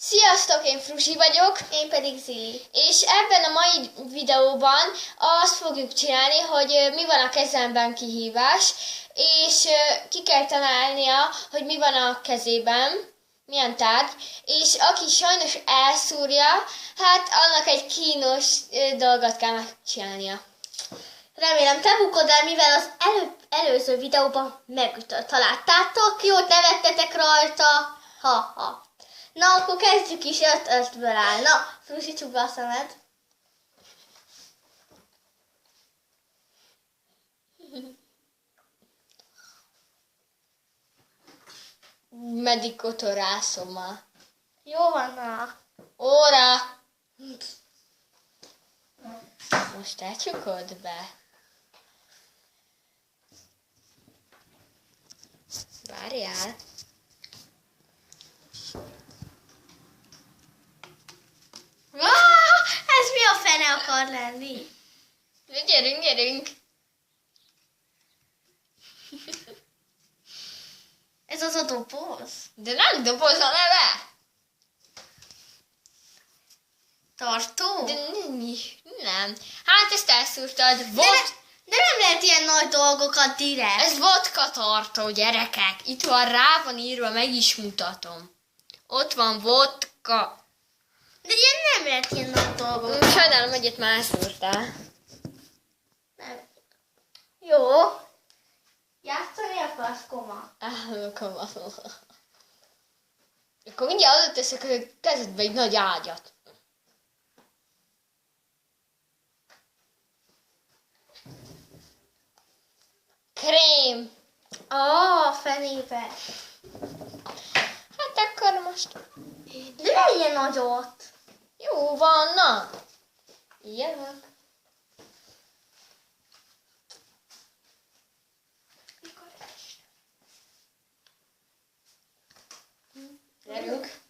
Sziasztok, én Fruzsi vagyok. Én pedig Zili. És ebben a mai videóban azt fogjuk csinálni, hogy mi van a kezemben kihívás, és ki kell találnia, hogy mi van a kezében, milyen tárgy, és aki sajnos elszúrja, hát annak egy kínos dolgot kell megcsinálnia. Remélem te bukod el, mivel az előző videóban megtaláltátok, jót nevettetek rajta. Ha. Na, akkor kezdjük is, 5-5-ből áll. Na, Fruzsi, csukd be a szemed. Meddig kotorászom már. Jó van, na. Óra! Most elcsukod be. Várjál. Ez mi a fene akar lenni? Gyerünk. Ez az a doboz? De nem doboz a neve. Tartó? De nem. Hát ezt elszúrtad. De nem lehet ilyen nagy dolgokat direkt. Ez vodka tartó, gyerekek. Itt van, rá van írva, meg is mutatom. Ott van vodka. De ilyen nem lehet ilyen nagy dolgokat. Sajnálom, hogy itt már elszúrtál. Nem. Jó. Játszani akarsz, koma? Akkor mindjárt oda teszek a kezedbe egy nagy ágyat. Krém. Fenébe. Hát akkor most... De ne ilyen nagyot. Jó van, na. Jövök. Gyerünk.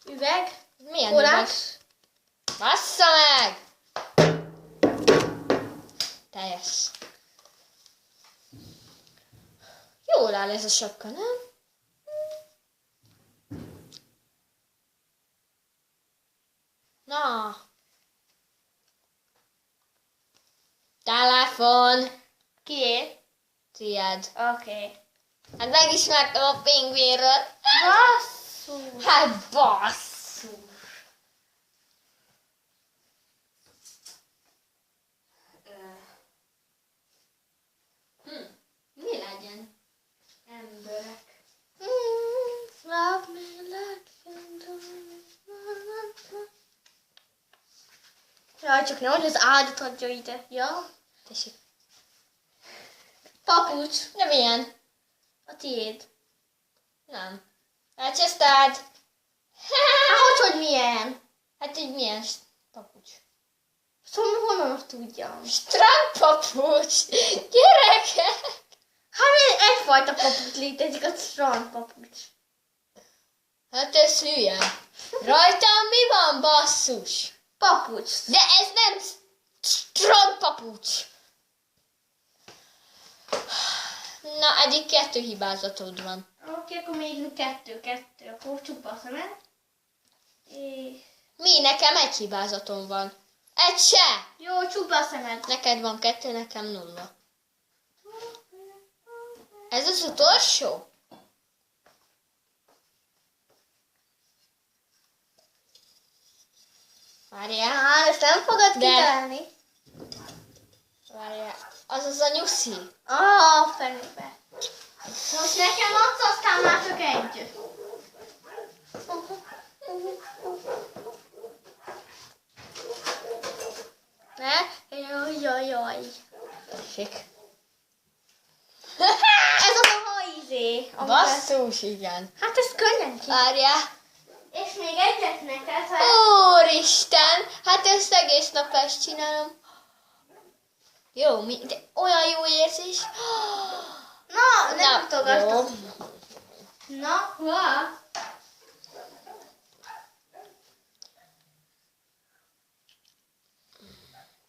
Üveg. Milyen Korás. üveg? Bassza meg! Teljes. Jól áll ez a sapka, nem? Na. Telefon. Kié? Tied. Oké. Hát megismertem a pingvérről. Basszus. Hát basszus. Mi legyen? Emberek. Love me like you do. Jaj, csak nehogy az ágyat adja ide. Ja? Tessék. Papucs. De milyen? A tiéd. Nem. Elcseszted? Hát hogy milyen? Hát így milyen papucs? Szóval honnan tudjam? Strandpapucs! Gyerekek! Hát egyfajta papucs létezik, a strandpapucs. Hát ez hülye. Rajtam mi van, basszus? Papucs. De ez nem strandpapucs. Na, eddig 2 hibázatod van. Oké, akkor még 2. Akkor csukd a szemed. Mi? Nekem 1 hibázatom van. 1 se! Jó, csukd a szemed. Neked van 2, nekem 0. Ez az utolsó? Várjál. Ezt nem fogod kitalálni. Várjál. Az a nyuszi. Fenébe. Most nekem adsz, aztán már csak egy. Ne? Jaj. Tessék. Ez az a hajizé. Basszus, igen. Hát ez könnyen ki. Várjál. És még egyet neked, ha... Úristen! Hát ezt egész nap ezt csinálom. Jó, de olyan jó érzés. Na, nem mutogasd. jó. Na, hua.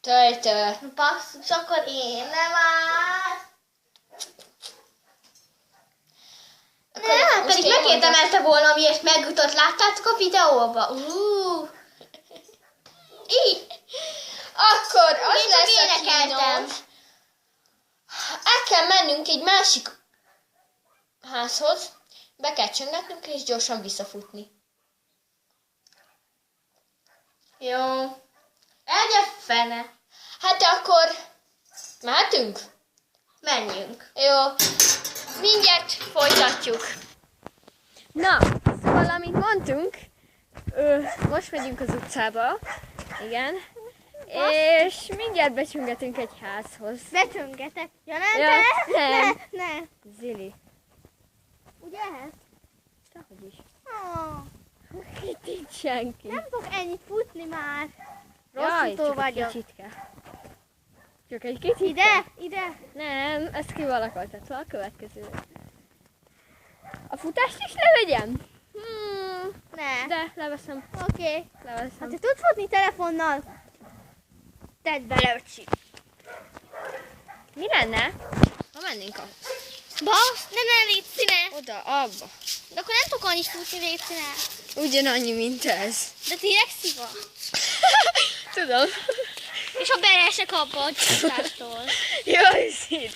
Töltő. Basszus, akkor én nem áll. Kicsit megérdemelte volna, miért megjutott. Láttátok a videóba? Így. Akkor az Én csak lesz a énekeltem. kínos. El kell mennünk egy másik házhoz, be kell csöngetnünk és gyorsan visszafutni. Jó. Egye fene. Hát akkor mehetünk? Menjünk. Jó. Mindjárt folytatjuk. Na, szóval amit mondtunk, most megyünk az utcába. Igen. És mindjárt becsöngetünk egy házhoz. Becsöngetek. Ja, nem, Ja, te? nem. Ne. Zili. Ugye? Dehogy is. Oh, Itt nincs senki. nem fog ennyit futni már. Jaj, Rosszító csak vagyok. egy kicsit kell. Csak egy kicsit Ide, kell. ide. Nem, ezt kivalakoltatva a következő. A futást is levegyem? Ne. De leveszem, Oké. leveszem. Hát te tudsz futni telefonnal? Tedd bele, öcsi. Mi lenne, ha mennénk Ne légy színe. oda, abba? De akkor nem tudok annyit futni, légy színe. Ugyanannyi, mint ez. De tényleg sziva. Tudom. És ha beleesek abba a csúszástól. Jaj, Szíri.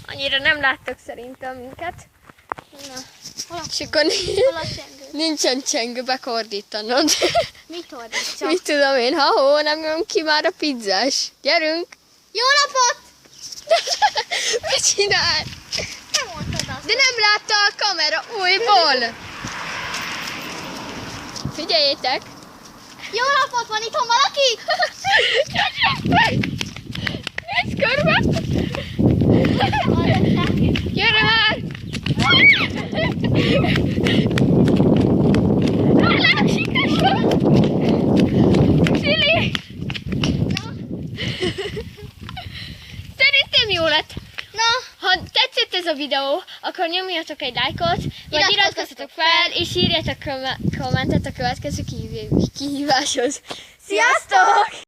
Annyira nem láttok szerintem minket. Na, hol És akkor a csengő? nincsen csengő, bekordítanod. Mit ordítsak? Mit tudom én, ha nem jön ki már a pizzás. Gyerünk! Jó napot! Mit csinál? Nem mondtad azt. De nem látta a kamera újból! Figyeljétek! Jó napot, van itthon valaki? Nézd körbe! Gyere már! Szili! Szerintem jó lett. Na, Ha tetszett ez a videó, akkor nyomjatok egy lájkot, vagy Iratkozzatok iratkozzatok fel, és írjatok kommentet a következő kihíváshoz. Sziasztok!